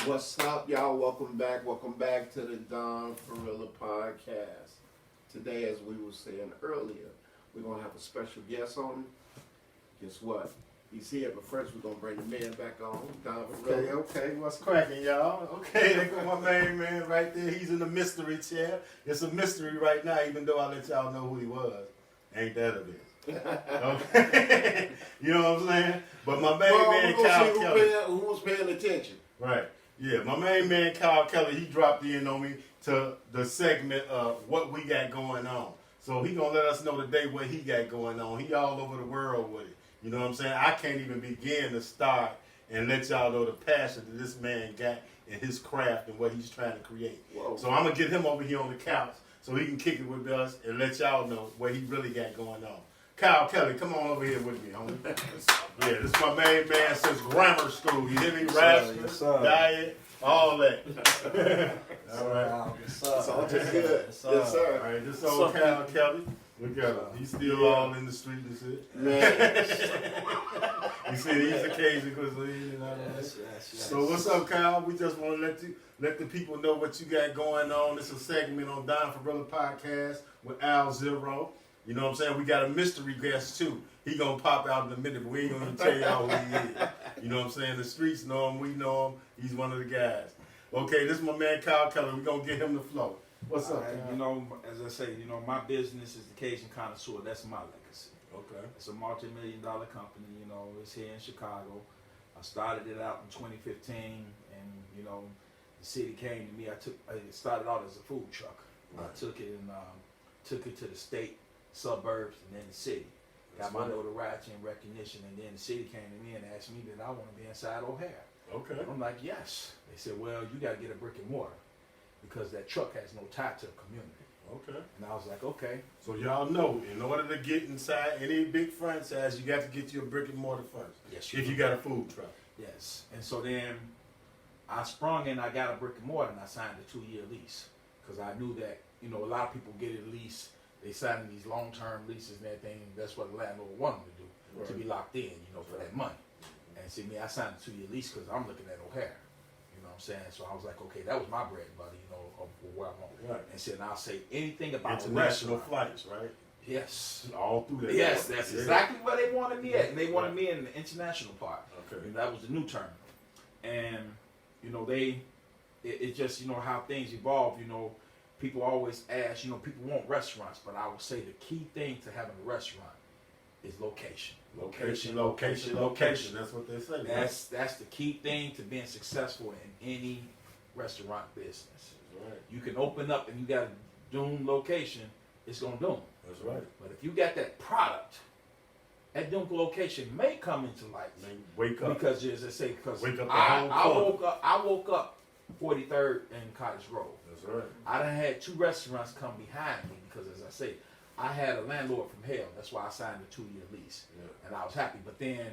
What's up, y'all? Welcome back to the Don Farilla podcast. Today, as we were saying earlier, we're going to have a special guest on. Guess what? He's here, but first we're going to bring the man back on, Don Farilla. Okay, what's cracking, y'all? Okay, there go my main man right there. He's in the mystery chair. It's a mystery right now, even though I let y'all know who he was. Ain't that a bitch? Okay. You know what I'm saying? But my main man, Kyle Kelly. Who was paying attention? Right. Yeah, my main man, Kyle Kelly, he dropped in on me to the segment of what we got going on. So he going to let us know today what he got going on. He all over the world with it. You know what I'm saying? I can't even begin to start and let y'all know the passion that this man got in his craft and what he's trying to create. Whoa. So I'm going to get him over here on the couch so he can kick it with us and let y'all know what he really got going on. Kyle Kelly, come on over here with me, homie. Yeah, this is my main man since grammar school. You hear me? Wrestling, diet, all that. All right. It's all just good. Yes, sir. All right, this old Kyle Kelly. Look at him. He's still all in the street and shit. Man. You see, he's a Cajun cuisine and all that. Yes. So what's up, Kyle? We just want to let the people know what you got going on. It's a segment on Don Farilla Podcast with Al Zero. You know what I'm saying? We got a mystery guest too. He gonna pop out in a minute, but we ain't gonna tell y'all who he is. You know what I'm saying? The streets know him, we know him. He's one of the guys. Okay, this is my man Kyle Keller. We're gonna get him the flow. What's up, Kyle? You know, as I say, my business is the Cajun Connoisseur. That's my legacy. Okay. It's a multi-million-dollar company. It's here in Chicago. I started it out in 2015, and the city came to me. It started out as a food truck. Right. I took it and took it to the state, suburbs, and then the city. Got my notoriety and recognition, and then the city came to me and asked me that I want to be inside O'Hare. Okay. And I'm like, yes. They said, well, you got to get a brick and mortar because that truck has no tie to the community. Okay. And I was like, okay. So y'all know, in order to get inside any big franchise, you got to get you a brick and mortar first. Yes. If you got a food truck. Yes. And so then I sprung in, I got a brick and mortar, and I signed a 2-year lease because I knew that, a lot of people get a lease. They sign these long-term leases and everything. That's what the landlord wanted to do, to be locked in, for that money. And see, me, I signed a 2-year lease because I'm looking at O'Hare. You know what I'm saying? So I was like, okay, that was my bread and butter, of where I'm on. Right. And said, and I'll say anything about international flights, right? Yes. All through that. Yes, that's exactly where they wanted me at. And they wanted me in the international part. Okay. That was the new term. And, it just, how things evolve, people always ask, people want restaurants, but I would say the key thing to having a restaurant is location. Location. That's what they say. That's the key thing to being successful in any restaurant business. That's right. You can open up and you got a doomed location, it's gonna doom. That's right. But if you got that product, that doomed location may come into life. Wake up. Because as I say, because wake up I woke up 43rd and Cottage Grove. That's right. I done had 2 restaurants come behind me because, as I say, I had a landlord from hell. That's why I signed a 2-year lease. Yeah. And I was happy. But then,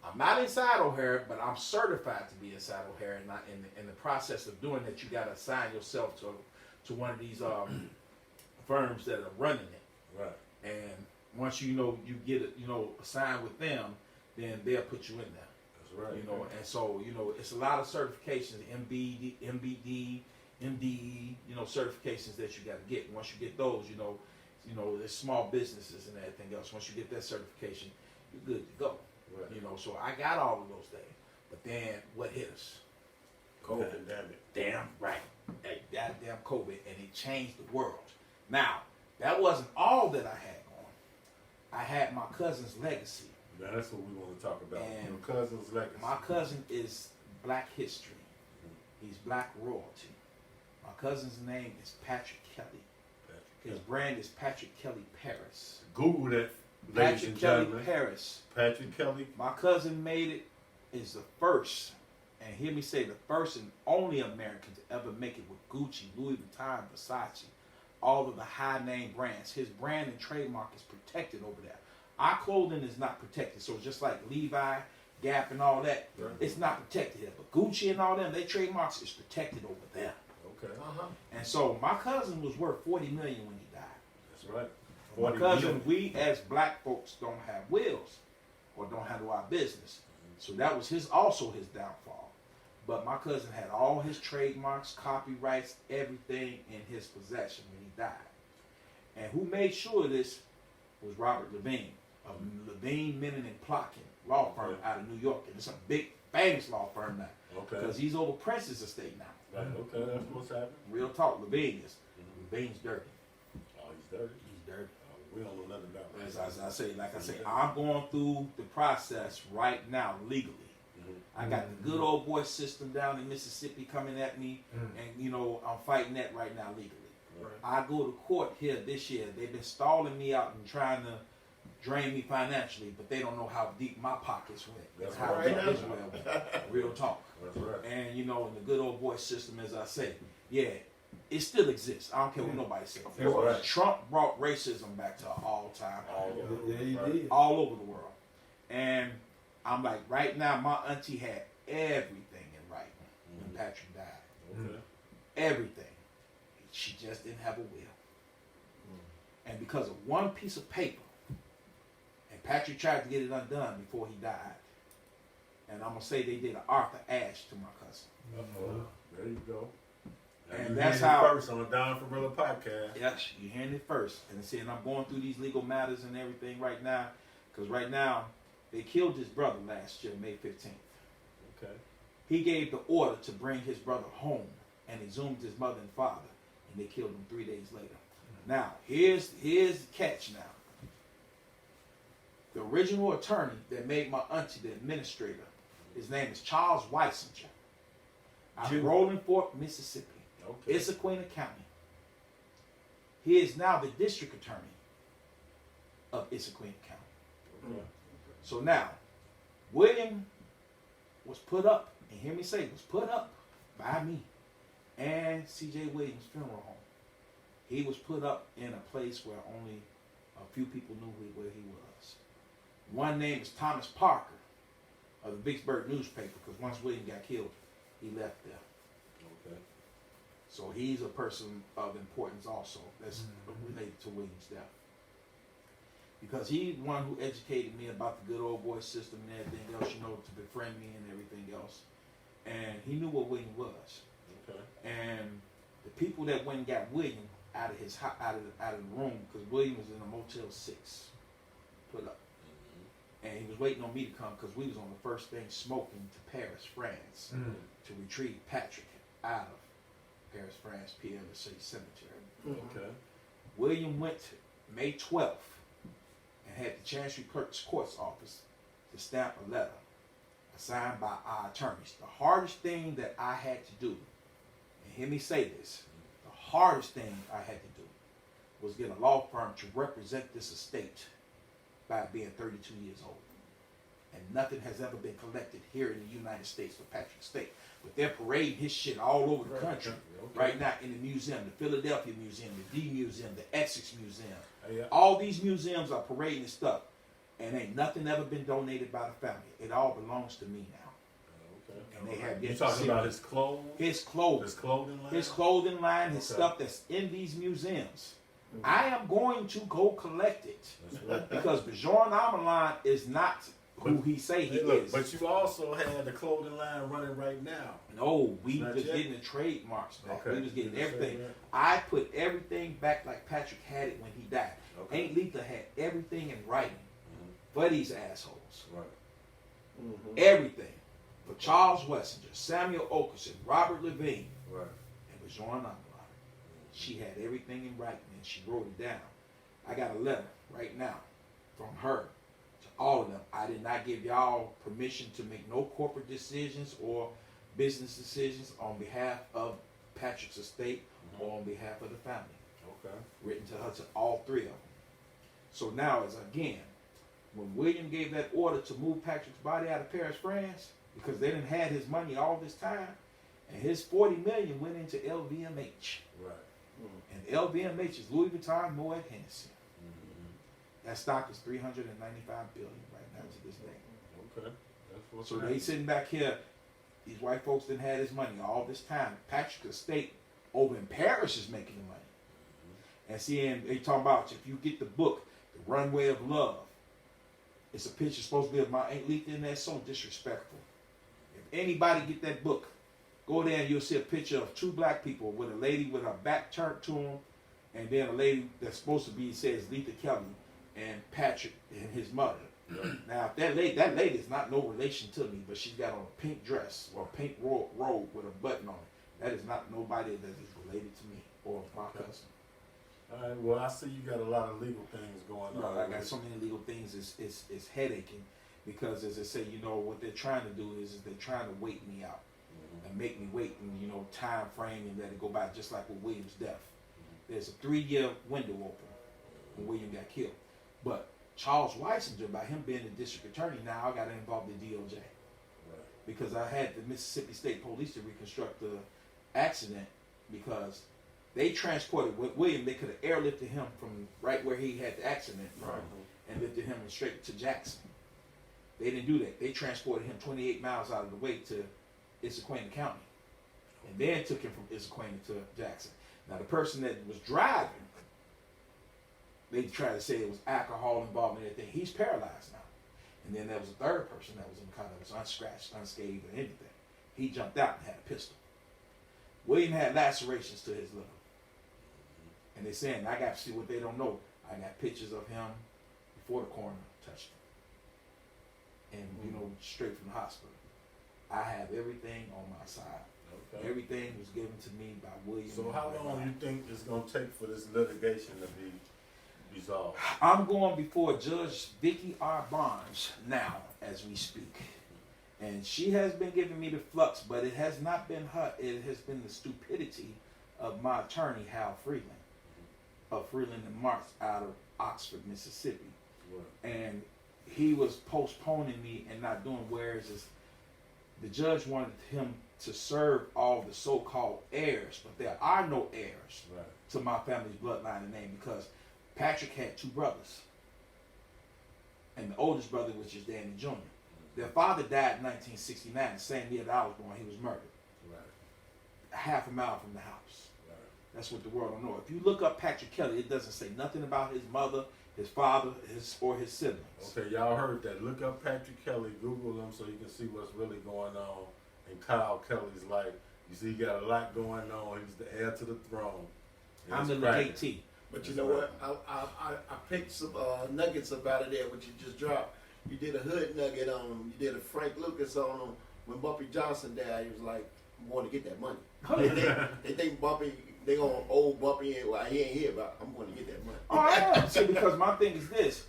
I'm not inside O'Hare, but I'm certified to be inside O'Hare. And in the process of doing that, you got to assign yourself to one of these firms that are running it. Right. And once you get it, assigned with them, then they'll put you in there. That's right. And so, it's a lot of certifications, MBD, MDE, certifications that you got to get. Once you get those, there's small businesses and everything else. Once you get that certification, you're good to go. Right. So I got all of those things. But then what hit us? COVID. Pandemic. Damn right. That goddamn COVID, and it changed the world. Now, that wasn't all that I had going. I had my cousin's legacy. Now that's what we want to talk about. And your cousin's legacy. My cousin is Black history. He's Black royalty. My cousin's name is Patrick Kelly. His brand is Patrick Kelly Paris. Google that, ladies Patrick and Kelly gentlemen. Paris. Patrick Kelly. My cousin made it, is the first, and hear me say, the first and only American to ever make it with Gucci, Louis Vuitton, Versace, all of the high name brands. His brand and trademark is protected over there. Our clothing is not protected, so just like Levi, Gap, and all that, it's not protected here. But Gucci and all them, their trademarks is protected over there. Okay. And so my cousin was worth $40 million when he died. That's right. My cousin, we as Black folks don't have wills or don't handle our business. So that was also his downfall. But my cousin had all his trademarks, copyrights, everything in his possession when he died. And who made sure of this was Robert Levine of Levine, Menon, and Plotkin law firm out of New York. And it's a big, famous law firm now. Okay. Because he's over Prince's estate now. Right. Okay. That's what's happening. Real talk, Levine is. Levine's dirty. Oh, he's dirty. He's dirty. We don't know nothing about that. As I say, I'm going through the process right now legally. I got the good old boy system down in Mississippi coming at me, and I'm fighting that right now legally. Right. I go to court here this year. They've been stalling me out and trying to drain me financially, but they don't know how deep my pockets went. That's how right. deep this well went. Real talk. That's right. And in the good old boy system, as I say, yeah, it still exists. I don't care what nobody says. Right. Trump brought racism back to all time. Yeah, he did. All over the world. And I'm like, right now, my auntie had everything in writing when Patrick died. Okay. Everything. She just didn't have a will. And because of one piece of paper, and Patrick tried to get it undone before he died. And I'm going to say they did an Arthur Ashe to my cousin. There you go. And that's how. First on the Don Farilla podcast. Yes, you're hearing it first. And seeing I'm going through these legal matters and everything right now. Because right now, they killed his brother last year, May 15th. Okay. He gave the order to bring his brother home and exhumed his mother and father. And they killed him 3 days later. Now, here's the catch now. The original attorney that made my auntie the administrator, his name is Charles Weisinger, out of Rolling Fork, Mississippi. Okay. Issaquah County. He is now the district attorney of Issaquah County. Okay. So now, William was put up, and hear me say, was put up by me and C.J. Williams' funeral home. He was put up in a place where only a few people knew where he was. One name is Thomas Parker of the Vicksburg newspaper, because once William got killed, he left there. Okay. So he's a person of importance also that's related to William's death. Because he's the one who educated me about the good old boy system and everything else, to befriend me and everything else. And he knew what William was. Okay. And the people that went and got William out of his out of the room, because William was in a Motel 6, put up. And he was waiting on me to come because we was on the first thing smoking to Paris, France, to retrieve Patrick out of Paris, France, Pierre Lachaise Cemetery. Okay. William went May 12th and had the Chancery Clerk's Court's office to stamp a letter signed by our attorneys. The hardest thing that I had to do, and hear me say this, the hardest thing I had to do was get a law firm to represent this estate by being 32 years old. And nothing has ever been collected here in the United States for Patrick's estate. But they're parading his shit all over the country right now in the museum, the Philadelphia Museum, the D Museum, the Essex Museum. All these museums are parading his stuff. And ain't nothing ever been donated by the family. It all belongs to me now. Okay. And they have You yet talking to about his clothes? His clothing. His clothing line? His clothing line, his Okay. stuff that's in these museums. I am going to go collect it. That's right. Because Bjorn Ameland is not who he say he is. But you also had the clothing line running right now. No, we Not was yet? getting the trademarks back. Okay. We was getting Did they say everything. that? I put everything back like Patrick had it when he died. Okay. Aunt Letha had everything in writing for these assholes. Right. Everything. For Charles Wessinger, Samuel Okerson, Robert Levine, Right. and Bjorn Ameland. She had everything in writing and she wrote it down. I got a letter right now from her to all of them. I did not give y'all permission to make no corporate decisions or business decisions on behalf of Patrick's estate or on behalf of the family. Okay. Written to her, to all three of them. So now, as again, when William gave that order to move Patrick's body out of Paris, France, because they didn't have his money all this time, and his $40 million went into LVMH. Right. And LVMH is Louis Vuitton, Moet Hennessy. That stock is $395 billion right now to this day. Okay. That's what's So they sitting back here, these white folks didn't have his money all this time. Patrick's estate over in Paris is making the money. And seeing, they talking about, if you get the book, The Runway of Love, it's a picture supposed to be of my Aunt Letha in there. So disrespectful. If anybody get that book, Go there and you'll see a picture of 2 black people with a lady with her back turned to him, and then a lady that's supposed to be, says Letha Kelly, and Patrick and his mother. Now, that lady is not no relation to me, but she's got on a pink dress or a pink robe with a button on it. That is not nobody that is related to me or my cousin. All right. Well, I see you got a lot of legal things going on. I got so many legal things. It's headaching because, as I say, you know what they're trying to do is they're trying to wait me out and make me wait and, you know, time frame and let it go by, just like with William's death. There's a 3-year window open when William got killed, but Charles Weisinger, by him being the district attorney, now I got to involve the DOJ because I had the Mississippi State Police to reconstruct the accident because they transported William. They could have airlifted him from right where he had the accident and lifted him straight to Jackson. They didn't do that. They transported him 28 miles out of the way to Issaquah County, and then took him from Issaquah to Jackson. Now the person that was driving, they tried to say it was alcohol involved in everything. He's paralyzed now. And then there was a third person that was in the car that was unscratched, unscathed, or anything. He jumped out and had a pistol. William had lacerations to his liver. And they're saying, I got to see what they don't know. I got pictures of him before the coroner touched him. And, you know, straight from the hospital. I have everything on my side. Okay. Everything was given to me by William. So how long do you think it's going to take for this litigation to be resolved? I'm going before Judge Vicki R. Barnes now as we speak. And she has been giving me the flux, but it has not been her. It has been the stupidity of my attorney, Hal Freeland, of Freeland and Marks out of Oxford, Mississippi. Right. And he was postponing me and not doing, whereas the judge wanted him to serve all the so-called heirs, but there are no heirs to my family's bloodline and name because Patrick had 2 brothers. And the oldest brother was just Danny Jr. Their father died in 1969, the same year that I was born. He was murdered. Half a mile from the house. That's what the world don't know. If you look up Patrick Kelly, it doesn't say nothing about his mother, his father, or his siblings. Okay, y'all heard that. Look up Patrick Kelly, Google him so you can see what's really going on in Kyle Kelly's life. You see, he got a lot going on. He's the heir to the throne. I'm the KT. But you know what? I picked some nuggets up out of there, what you just dropped. You did a hood nugget on him. You did a Frank Lucas on him. When Bumpy Johnson died, he was like, I want to get that money. They think Bumpy, they gonna owe Bumpy, and well, he ain't here, but I'm going to get that money. Oh, I am. See, because my thing is this.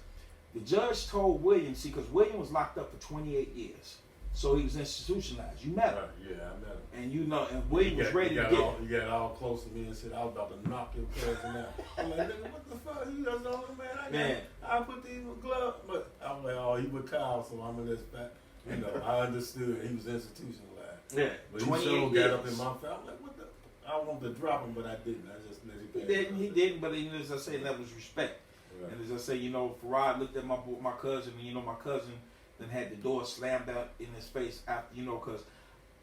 The judge told William, see, because William was locked up for 28 years. So he was institutionalized. You met him. Yeah, I met him. And you know, and William was ready to get You got all close to me and said, I was about to knock your cousin out. I'm like, nigga, what the fuck? You just know, man, I put these with gloves. But I'm like, oh, he with Kyle, so I'm in this back. You know, I understood he was institutionalized. Yeah. But he sure got up in my face. I'm like, what the? I wanted to drop him, but I didn't. I just let him He didn't, but you know, as I say, that was respect. Right. And as I say, you know, Farad looked at my cousin, and you know, my cousin then had the door slammed out in his face after, you know, because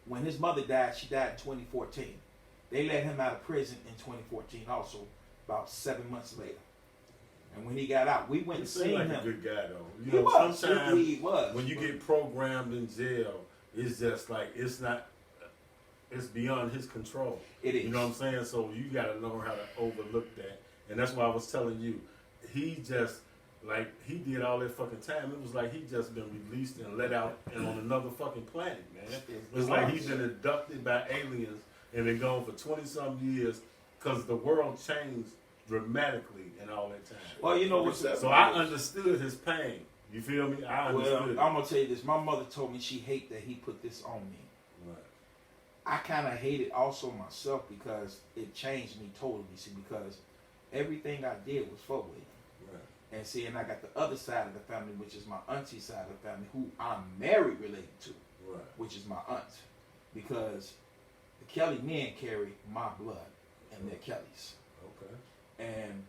when his mother died, she died in 2014. They let him out of prison in 2014 also, about 7 months later. And when he got out, we went and seen him. He seemed like a good guy, though. You he know, was. sometimes he was. When you get programmed in jail, it's just like, it's beyond his control. It is. You know what I'm saying? So you got to learn how to overlook that. And that's why I was telling you, he just, like, he did all that fucking time. It was like he just been released and let out and on another fucking planet, man. It's like he's been abducted by aliens and been gone for 20-something years because the world changed dramatically in all that time. Well, you know what's that? So I understood his pain. You feel me? I understood. Well, I'm going to tell you this. My mother told me she hate that he put this on me. Right. I kind of hate it also myself because it changed me totally. See, because everything I did was for William. Right. And see, and I got the other side of the family, which is my auntie side of the family, who I'm married related to, right, which is my aunt. Because the Kelly men carry my blood, and they're Kellys. Okay. And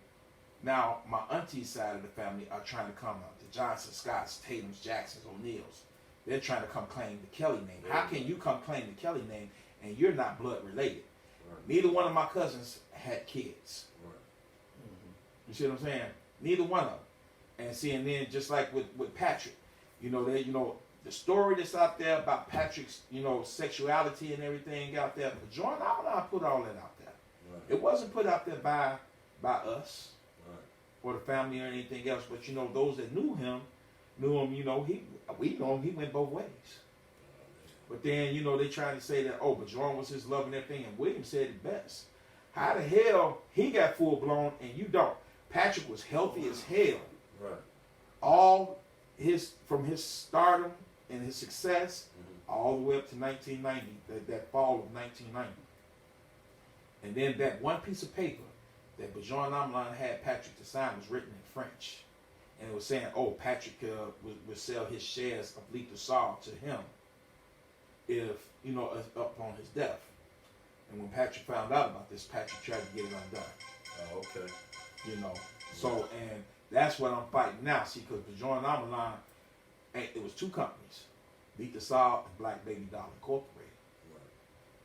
now my auntie's side of the family are trying to come up. The Johnson, Scotts, Tatums, Jacksons, O'Neills. They're trying to come claim the Kelly name. How can you come claim the Kelly name and you're not blood related? Right. Neither one of my cousins had kids. Right. Mm-hmm. You see what I'm saying? Neither one of them. And see, and then just like with Patrick, you know, the story that's out there about Patrick's, sexuality and everything out there, but John Allen put all that out there. Right. It wasn't put out there by us Right. or the family or anything else, but those that knew him, we know him, he went both ways. But then, they tried to say that, oh, but John was his love and everything, and William said it best. How the hell he got full blown and you don't? Patrick was healthy as hell. Right. From his stardom and his success, all the way up to 1990, that fall of 1990. And then that one piece of paper that Bajon Amlan had Patrick to sign was written in French. And it was saying, oh, Patrick would sell his shares of Lethal Saw to him if, upon his death. And when Patrick found out about this, Patrick tried to get it undone. Oh, okay. So, and that's what I'm fighting now. See, because Bajon Amlan, it was two companies, Lethal Saw and Black Baby Doll Incorporated.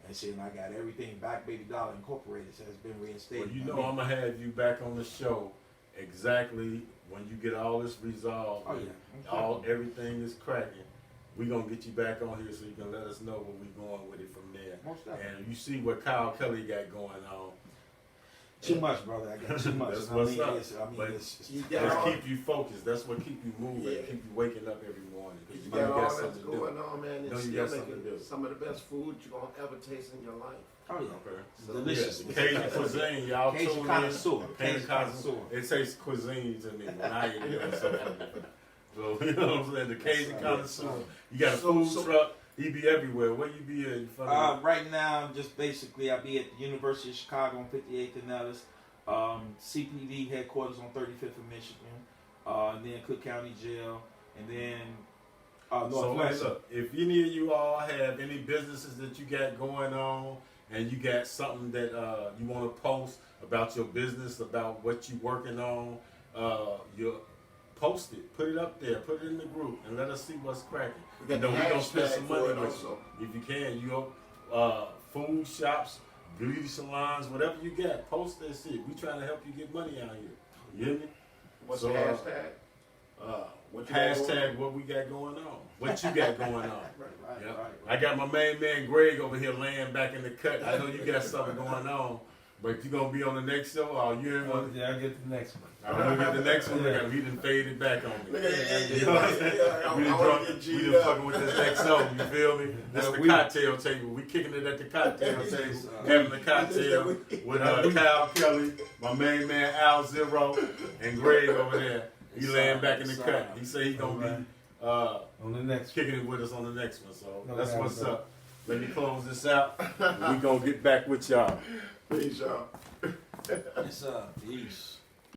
And see, and I got everything Black Baby Doll Incorporated has been reinstated. Well, I'm gonna have you back on the show exactly when you get all this resolved. Oh yeah. Everything is cracking. We're gonna get you back on here so you can let us know where we're going with it from there. Most definitely. And you see what Kyle Kelly got going on. Too much, brother. I got too much. That's what's up. It's Just keep you focused. That's what keep you moving. Yeah. Keep you waking up every morning. You know got all something that's to do. going on, man. Know It's you still got something to making do. some of the best food you're going to ever taste in your life. Oh yeah. Okay. It's delicious. Yeah, the Cajun cuisine, y'all Cajun tune in. connoisseur. Cajun Cajun connoisseur. It tastes cuisine to me when I eat it. It's so funny. So, you know what I'm saying? The Cajun connoisseur. You got a food truck. You be everywhere. Where you be at? Right now, just basically, I be at the University of Chicago on 58th and Ellis. CPD headquarters on 35th and Michigan. And then Cook County Jail. And then Northwest. So look, if any of you all have any businesses that you got going on and you got something that you want to post about your business, about what you're working on, you post it, put it up there, put it in the group, and let us see what's cracking. We got the we're gonna spend hashtag some money for it with also. you. If you can, food shops, beauty salons, whatever you got, post that shit. We trying to help you get money out here. You hear me? What's So, the hashtag? What you got Hashtag going on? what we got going on. What you got going on. Right, Yep. right. I got my main man Greg over here laying back in the cut. I know you got something going on, but you gonna be on the next show or you in one? Yeah, I'll get the next one. I'm gonna get the next one. He done faded back on me. Look at You know what I'm saying? We done fucking with this XO, you feel me? That's the cocktail table. We kicking it at the cocktail table, having the cocktail with Kyle Kelly, my main man Al Zero, and Greg over there. He laying back in the cut. He say he gonna be On the next one. kicking it with us on the next one. So No that's doubt what's about up. Let me close this out. We gonna get back with y'all. Peace, y'all. Yes, sir. Peace.